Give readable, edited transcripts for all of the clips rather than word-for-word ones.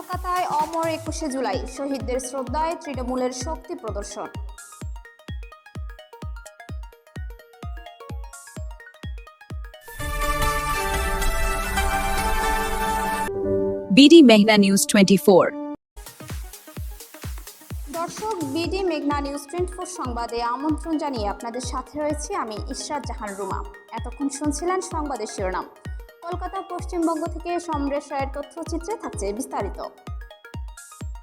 কলকাতায় অমর ২১শে জুলাই শহীদদের শ্রদ্ধায় তৃণমূলের শক্তি প্রদর্শন। বিডি মেঘনা নিউজ 24। দর্শক, বিডি মেঘনা নিউজ 24 সংবাদে আমন্ত্রণ জানিয়ে আপনাদের সাথে রয়েছি আমি ইশরাত জাহান রুমা। এতক্ষণ শুনছিলেন সংবাদের শিরোনাম। কলকাতা পশ্চিমবঙ্গ থেকে সমরেশ রায়ের তথ্যচিত্রে থাকছে বিস্তারিত।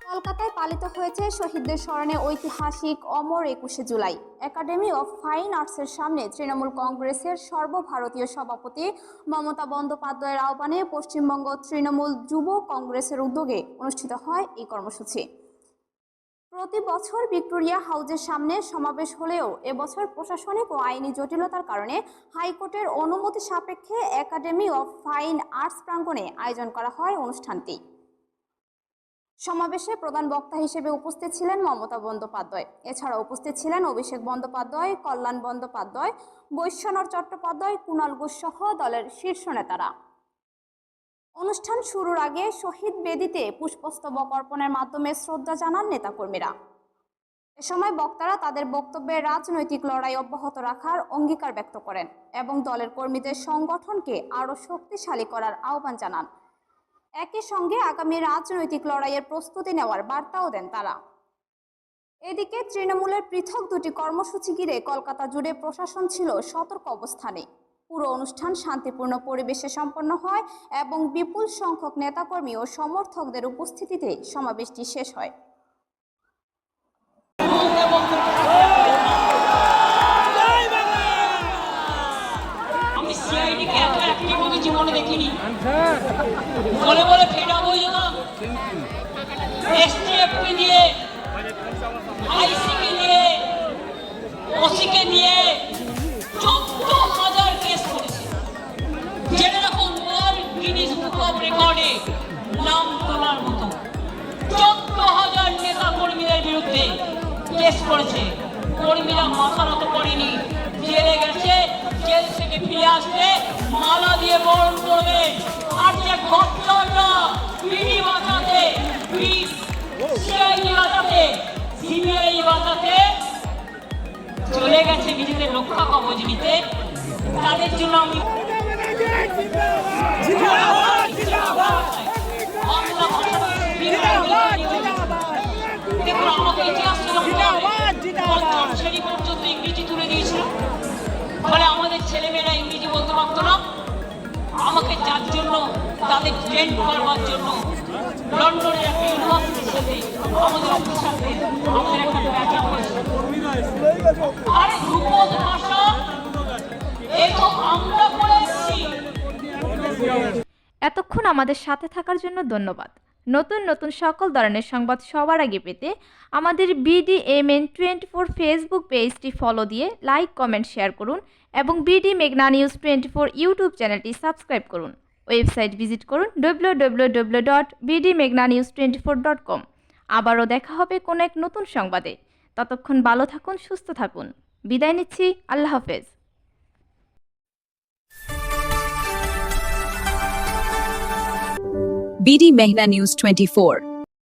কলকাতায় পালিত হয়েছে শহীদদের স্মরণে ঐতিহাসিক অমর ২১শে জুলাই। একাডেমি অফ ফাইন আর্টসের সামনে তৃণমূল কংগ্রেসের সর্বভারতীয় সভাপতি মমতা বন্দ্যোপাধ্যায়ের আহ্বানে পশ্চিমবঙ্গ তৃণমূল যুব কংগ্রেসের উদ্যোগে অনুষ্ঠিত হয় এই কর্মসূচি। প্রতি বছর ভিক্টোরিয়া হাউসের সামনে সমাবেশ হলেও এবছর প্রশাসনিক ও আইনি জটিলতার কারণে হাইকোর্টের অনুমতি সাপেক্ষে একাডেমি অফ ফাইন আর্টস প্রাঙ্গণে আয়োজন করা হয় অনুষ্ঠানটি। সমাবেশে প্রধান বক্তা হিসেবে উপস্থিত ছিলেন মমতা বন্দ্যোপাধ্যায়। এছাড়া উপস্থিত ছিলেন অভিষেক বন্দ্যোপাধ্যায়, কল্যাণ বন্দ্যোপাধ্যায়, বৈশ্বনাথ চট্টোপাধ্যায়, কুণাল ঘোষ সহ দলের শীর্ষ নেতারা। অনুষ্ঠান শুরুর আগে শহীদ বেদিতে পুষ্পস্তবক অর্পণের মাধ্যমে শ্রদ্ধা জানান নেতাকর্মীরা। এ সময় বক্তারা তাদের বক্তব্যে রাজনৈতিক লড়াই অব্যাহত রাখার অঙ্গীকার ব্যক্ত করেন এবং দলের কর্মীদের সংগঠনকে আরও শক্তিশালী করার আহ্বান জানান। একই সঙ্গে আগামী রাজনৈতিক লড়াইয়ের প্রস্তুতি নেওয়ার বার্তাও দেন তারা। এদিকে তৃণমূলের পৃথক দুটি কর্মসূচি ঘিরে কলকাতা জুড়ে প্রশাসন ছিল সতর্ক অবস্থানে। পুরো অনুষ্ঠান শান্তিপূর্ণ পরিবেশে সম্পন্ন হয় এবং বিপুল সংখ্যক নেতাকর্মী ও সমর্থকদের উপস্থিতিতে সমাবেশটি শেষ হয়। জীবনে দেখিনি বলে বলে ফেরা হয়ে যাওয়া এসটিএফকে নিয়ে, আইসিকে নিয়ে, ওসিকে নিয়ে 14,000 কেস করেছে, যেটা এখন গিনিস বুক অফ রেকর্ডে নাম তোলার মতো। 14,000 নেতা কর্মীদের বিরুদ্ধে কেস করেছে। কর্মীরা মাথা নত করেনি, জেলে গেছে, জেল থেকে ফিরে আসলে মালা দিয়ে বরণ করবে। আর যে ঘটনাটা বিডি বাঁচাতে, সিআইডি বাঁচাতে, সিবিআই বাঁচাতে চলে গেছে নিজেদের রক্ষা কবচ নিতে, তাদের জন্য আমি দেখুন, আমাকে ইতিহাস পঞ্চম শ্রেণী পর্যন্ত ইংরেজি তুলে দিয়েছিল, ফলে আমাদের ছেলেমেয়েরা ইংরেজি বলতে পারতো না। আমাকে যার জন্য তাদের ট্রেন করবার জন্য লন্ডনের একটা ইউনিভার্সিটির সাথে আমাদের অফিসারদের আমাদের একটা ব্যাচা হয়েছিল। আরে ধ্রুপদ ভাষা এ তো আমরা পড়ে এসেছি। এতক্ষণ আমাদের সাথে থাকার জন্য ধন্যবাদ। নতুন নতুন সকল ধরনের সংবাদ সবার আগে পেতে আমাদের BDMN 24 ফেসবুক পেজটি ফলো দিয়ে লাইক, কমেন্ট, শেয়ার করুন এবং বিডি মেঘনা নিউজ 24 ইউটিউব চ্যানেলটি সাবস্ক্রাইব করুন। ওয়েবসাইট ভিজিট করুন www.bdmeghnanews24.com। আবারও দেখা হবে কোনো এক নতুন সংবাদে। ততক্ষণ ভালো থাকুন, সুস্থ থাকুন। বিদায় নিচ্ছি, আল্লাহ হাফেজ। বিডি মেঘনা নিউজ 24।